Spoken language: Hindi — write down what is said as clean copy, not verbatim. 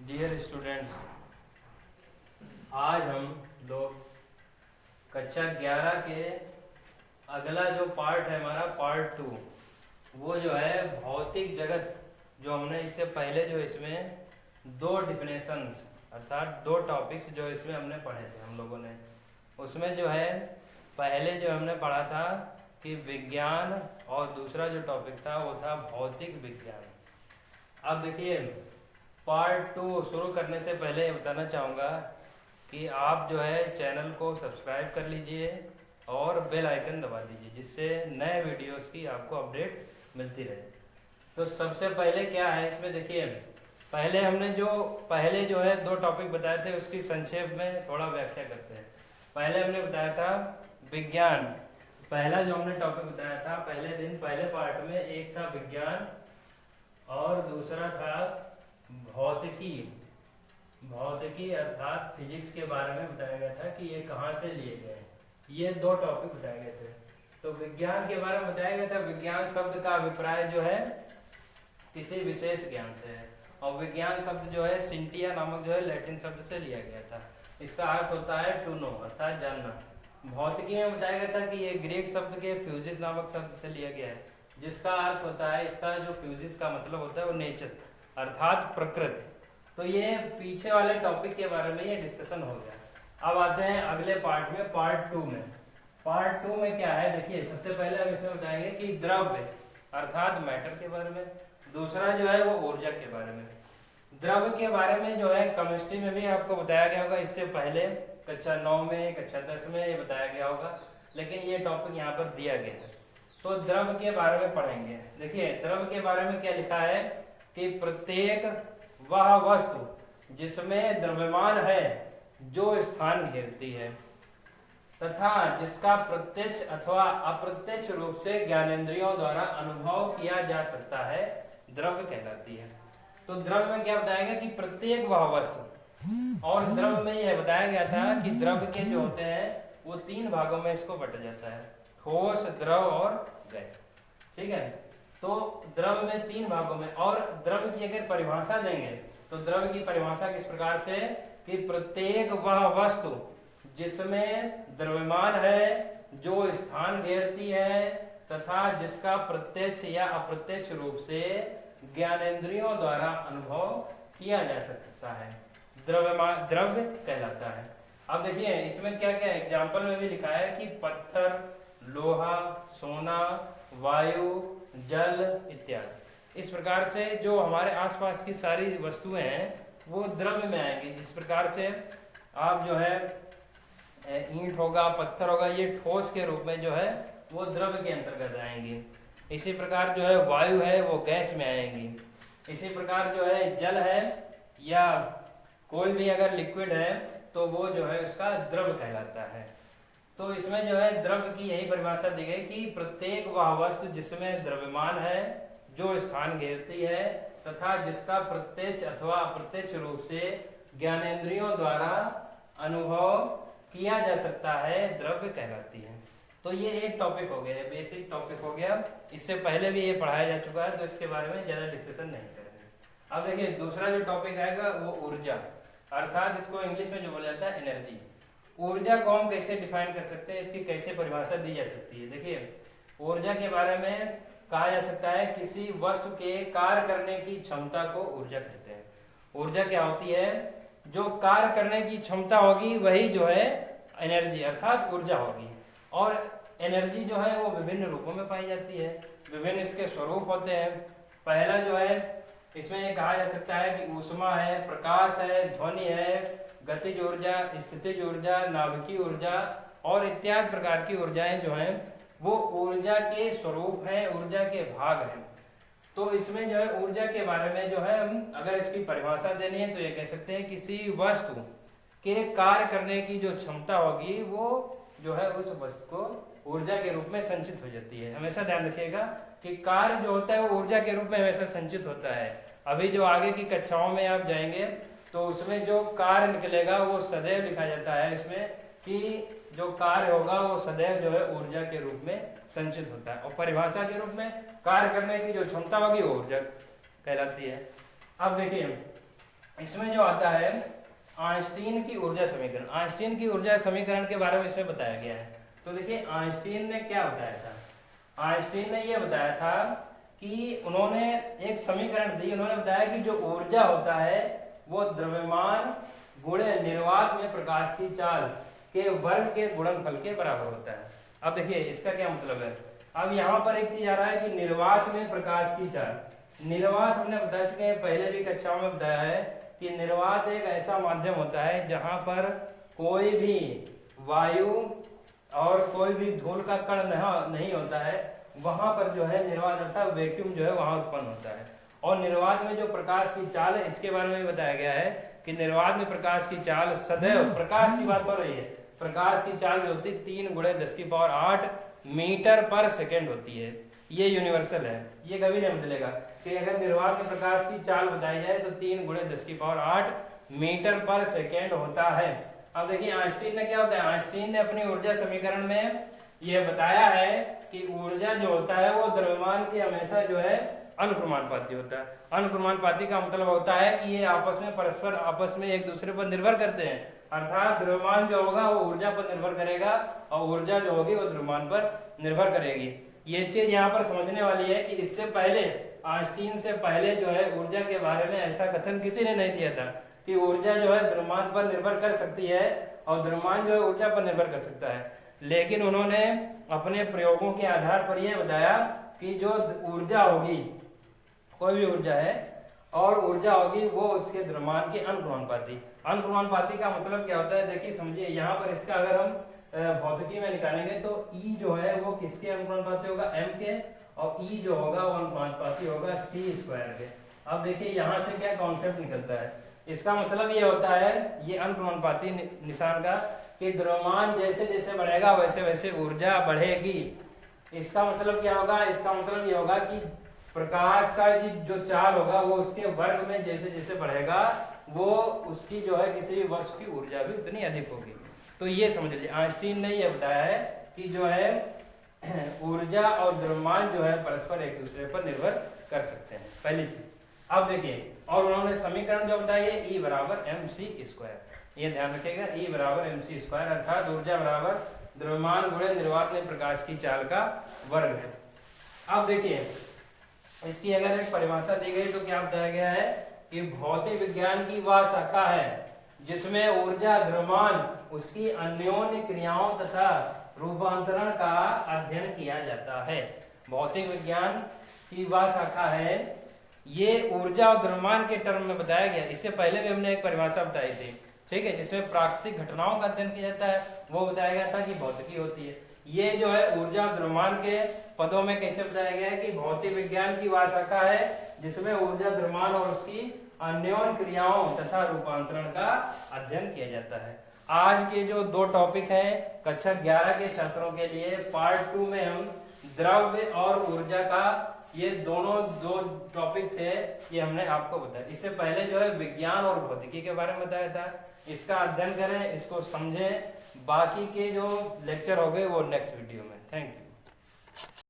डियर स्टूडेंट्स, आज हम लोग कक्षा 11 के अगला जो पार्ट है हमारा पार्ट 2, वो जो है भौतिक जगत, जो हमने इससे पहले जो इसमें दो डिफिनेशंस अर्थात दो टॉपिक्स जो इसमें हमने पढ़े थे हम लोगों ने, उसमें जो है पहले जो हमने पढ़ा था कि विज्ञान और दूसरा जो टॉपिक था वो था भौतिक विज्ञान। अब देखिए पार्ट 2 शुरू करने से पहले बताना चाहूँगा कि आप जो है चैनल को सब्सक्राइब कर लीजिए और बेल आइकन दबा दीजिए, जिससे नए वीडियोस की आपको अपडेट मिलती रहे। तो सबसे पहले क्या है इसमें, देखिए पहले हमने जो है दो टॉपिक बताए थे उसकी संक्षेप में थोड़ा व्याख्या करते हैं। पहले हमने बताया था विज्ञान, पहला जो हमने टॉपिक बताया था पहले दिन पहले पार्ट में, एक था विज्ञान और दूसरा था भौतिकी अर्थात फिजिक्स के बारे में बताया गया था कि ये कहाँ से लिए गए हैं। ये दो टॉपिक बताए गए थे। तो विज्ञान के बारे में बताया गया था, विज्ञान शब्द का अभिप्राय जो है किसी विशेष ज्ञान से है, और विज्ञान शब्द जो है सिंटिया नामक जो है लैटिन शब्द से लिया गया था। इसका अर्थ होता है टू नो अर्थात जानना। भौतिकी में बताया गया था कि ये ग्रीक शब्द के फ्यूजिस नामक शब्द से लिया गया है, जिसका अर्थ होता है, इसका जो फ्यूजिस का मतलब होता है वो नेचर अर्थात प्रकृति। तो ये पीछे वाले टॉपिक के बारे में ये डिस्कशन हो गया। अब आते हैं अगले पार्ट में, पार्ट 2 में। पार्ट 2 में क्या है, देखिए सबसे पहले हम इसमें बताएंगे कि द्रव्य अर्थात मैटर के बारे में, दूसरा जो है वो ऊर्जा के बारे में। द्रव्य के बारे में जो है केमिस्ट्री में भी आपको बताया गया होगा, इससे पहले कक्षा 9 में कक्षा 10 में ये बताया गया होगा, लेकिन ये टॉपिक यहाँ पर दिया गया है। तो द्रव्य के बारे में पढ़ेंगे। देखिए द्रव्य के बारे में क्या लिखा है कि प्रत्येक वह वस्तु जिसमें द्रव्यमान है जो स्थान घेरती है तथा जिसका प्रत्यक्ष अथवा अप्रत्यक्ष रूप से ज्ञानेंद्रियों द्वारा अनुभव किया जा सकता है, द्रव्य कहलाती है। तो द्रव्य में क्या बताया गया कि प्रत्येक वह वस्तु, और द्रव्य में यह बताया गया था कि द्रव्य के जो होते हैं वो 3 भागों में इसको बांटा जाता है, ठोस, द्रव और गैस। ठीक है, तो द्रव्य में 3 भागों में, और द्रव्य की अगर परिभाषा देंगे तो द्रव्य की परिभाषा किस प्रकार से कि प्रत्येक वह वस्तु जिसमें द्रव्यमान है जो स्थान घेरती है तथा जिसका प्रत्यक्ष या अप्रत्यक्ष रूप से ज्ञानेंद्रियों द्वारा अनुभव किया जा सकता है, द्रव्य कहलाता है। अब देखिए इसमें क्या क्या एग्जाम्पल में भी लिखा है कि पत्थर, लोहा, सोना, वायु, जल इत्यादि। इस प्रकार से जो हमारे आसपास की सारी वस्तुएं हैं वो द्रव्य में आएंगी। जिस प्रकार से आप जो है ईंट होगा, पत्थर होगा, ये ठोस के रूप में जो है वो द्रव्य के अंतर्गत आएंगे। इसी प्रकार जो है वायु है वो गैस में आएंगी। इसी प्रकार जो है जल है या कोई भी अगर लिक्विड है तो वो जो है उसका द्रव्य कहलाता है। तो इसमें जो है द्रव्य की यही परिभाषा दी गई कि प्रत्येक वह वस्तु जिसमें द्रव्यमान है जो स्थान घेरती है तथा जिसका प्रत्यक्ष अथवा अप्रत्यक्ष रूप से ज्ञानेंद्रियों द्वारा अनुभव किया जा सकता है, द्रव्य कहलाती है। तो ये एक टॉपिक हो गया है, बेसिक टॉपिक हो गया। इससे पहले भी ये पढ़ाया जा चुका है, तो इसके बारे में ज्यादा डिस्कशन नहीं करेंगे। अब देखिए दूसरा जो टॉपिक आएगा वो ऊर्जा अर्थात इसको इंग्लिश में जो बोला जाता है एनर्जी। ऊर्जा को हम कैसे डिफाइन कर सकते हैं, इसकी कैसे परिभाषा दी जा सकती है। देखिए ऊर्जा के बारे में कहा जा सकता है किसी वस्तु के कार्य करने की क्षमता को ऊर्जा कहते हैं। ऊर्जा क्या होती है, जो कार्य करने की क्षमता होगी वही जो है एनर्जी अर्थात ऊर्जा होगी। और एनर्जी जो है वो विभिन्न रूपों में पाई जाती है, विभिन्न इसके स्वरूप होते हैं। पहला जो है इसमें ये कहा जा सकता है कि ऊष्मा है, प्रकाश है, ध्वनि है, गतिज ऊर्जा, स्थितिज ऊर्जा, नाभिकीय ऊर्जा और इत्यादि प्रकार की ऊर्जाएं जो हैं वो ऊर्जा के स्वरूप हैं, ऊर्जा के भाग हैं। तो इसमें जो है ऊर्जा के बारे में जो है हम अगर इसकी परिभाषा देनी है तो ये कह सकते हैं किसी वस्तु के कार्य करने की जो क्षमता होगी वो जो है उस वस्तु को ऊर्जा के रूप में संचित हो जाती है। हमेशा ध्यान रखिएगा कि कार्य जो होता है वो ऊर्जा के रूप में हमेशा संचित होता है। अभी जो आगे की कक्षाओं में आप जाएंगे तो उसमें जो कार्य निकलेगा वो सदैव लिखा जाता है इसमें कि जो कार्य होगा वो सदैव जो है ऊर्जा के रूप में संचित होता है, और परिभाषा के रूप में कार्य करने की जो क्षमता होगी वो ऊर्जा कहलाती है। अब देखिए इसमें जो आता है आइंस्टीन की ऊर्जा समीकरण, आइंस्टीन की ऊर्जा समीकरण के बारे में इसमें बताया गया है। तो देखिए आइंस्टीन ने क्या बताया था, आइंस्टीन ने यह बताया था कि उन्होंने एक समीकरण दी, उन्होंने बताया कि जो ऊर्जा होता है वो द्रव्यमान गुणे निर्वात में प्रकाश की चाल के वर्ग के गुणनफल के बराबर होता है। अब देखिए इसका क्या मतलब है, अब यहाँ पर एक चीज आ रहा है कि निर्वात में प्रकाश की चाल, निर्वात हमने बता चुके हैं पहले भी कक्षाओं में बताया है कि निर्वात एक ऐसा माध्यम होता है जहां पर कोई भी वायु और कोई भी धूल का कण नहीं होता है, वहां पर जो है निर्वात अर्थात वैक्यूम जो है वहां उत्पन्न होता है। और निर्वात में जो प्रकाश की चाल है इसके बारे में बताया गया है कि निर्वात में प्रकाश की चाल सदैव, प्रकाश की बात हो रही है, प्रकाश की चाल जो होती है 3 × 10⁸ मीटर पर सेकेंड होती है। ये यूनिवर्सल है, ये कभी नहीं बदलेगा कि अगर निर्वात में प्रकाश की चाल बताई जाए तो 3 × 10⁸ मीटर पर सेकेंड होता है। अब देखिए आइंस्टीन ने क्या बताया, आइंस्टीन ने अपनी ऊर्जा समीकरण में यह बताया है कि ऊर्जा जो होता है वो द्रव्यमान के हमेशा जो है अनुक्रमानुपाती होता है। अनुक्रमानुपाती का मतलब होता है कि ये आपस में परस्पर आपस में एक दूसरे पर निर्भर करते हैं, अर्थात द्रव्यमान जो होगा वो ऊर्जा पर निर्भर करेगा और ऊर्जा जो होगी वो द्रव्यमान पर निर्भर करेगी। ये चीज यहाँ पर समझने वाली है कि इससे पहले आइंस्टीन से पहले जो है ऊर्जा के बारे में ऐसा कथन किसी ने नहीं दिया था कि ऊर्जा जो है द्रव्यमान पर निर्भर कर सकती है और द्रव्यमान जो है ऊर्जा पर निर्भर कर सकता है। लेकिन उन्होंने अपने प्रयोगों के आधार पर यह बताया कि जो ऊर्जा होगी, कोई भी ऊर्जा है और ऊर्जा होगी वो उसके द्रव्यमान के अनुक्रमानुपाती। अनुक्रमानुपाती का मतलब क्या होता है, देखिए समझिए यहाँ पर इसका अगर हम भौतिकी में निकालेंगे तो E जो है वो किसके अनुक्रमानुपाती होगा, M के, और E जो होगा वो अनुक्रमानुपाती होगा c² के। अब देखिए यहाँ से क्या कॉन्सेप्ट निकलता है, इसका मतलब ये होता है, ये अनुक्रमानुपाती निशान का, कि द्रव्यमान जैसे जैसे बढ़ेगा वैसे वैसे ऊर्जा बढ़ेगी। इसका मतलब क्या होगा, इसका मतलब ये होगा कि प्रकाश का जो चाल होगा वो उसके वर्ग में जैसे जैसे बढ़ेगा वो उसकी जो है किसी भी वस्तु की ऊर्जा भी उतनी अधिक होगी। तो ये समझ लीजिए आइंस्टीन ने ये बताया है कि जो है ऊर्जा और द्रव्यमान जो है परस्पर एक दूसरे पर निर्भर कर सकते हैं, पहली चीज। अब देखिए और उन्होंने समीकरण जो बताया है E = mc², ये ध्यान रखिएगा, E = mc², अर्थात ऊर्जा बराबर द्रव्यमान गुणे निर्वात में प्रकाश की चाल का वर्ग है। अब देखिए इसकी अगर एक परिभाषा दी गई तो क्या बताया गया है कि भौतिक विज्ञान की वह शाखा है जिसमें ऊर्जा द्रव्यमान उसकी अन्योन्य क्रियाओं तथा रूपांतरण का अध्ययन किया जाता है। भौतिक विज्ञान की वह शाखा है, ये ऊर्जा और द्रव्यमान के टर्म में बताया गया। इससे पहले भी हमने एक परिभाषा बताई थी, ठीक है, जिसमें प्राकृतिक घटनाओं का अध्ययन किया जाता है, वो बताया गया था कि भौतिकी होती है। ये जो है ऊर्जा और द्रव्यमान के पदों में कैसे बताया गया है कि भौतिक विज्ञान की वह शाखा है जिसमें ऊर्जा द्रव्यमान और उसकी अन्योन्य क्रियाओं तथा रूपांतरण का अध्ययन किया जाता है। आज के जो 2 टॉपिक हैं कक्षा 11 के छात्रों के लिए, पार्ट 2 में हम द्रव्य और ऊर्जा का, ये दोनों 2 टॉपिक थे, ये हमने आपको बताया। इससे पहले जो है विज्ञान और भौतिकी के बारे में बताया था, इसका अध्ययन करें, इसको समझें। बाकी के जो लेक्चर हो गए वो नेक्स्ट वीडियो में। Thank you.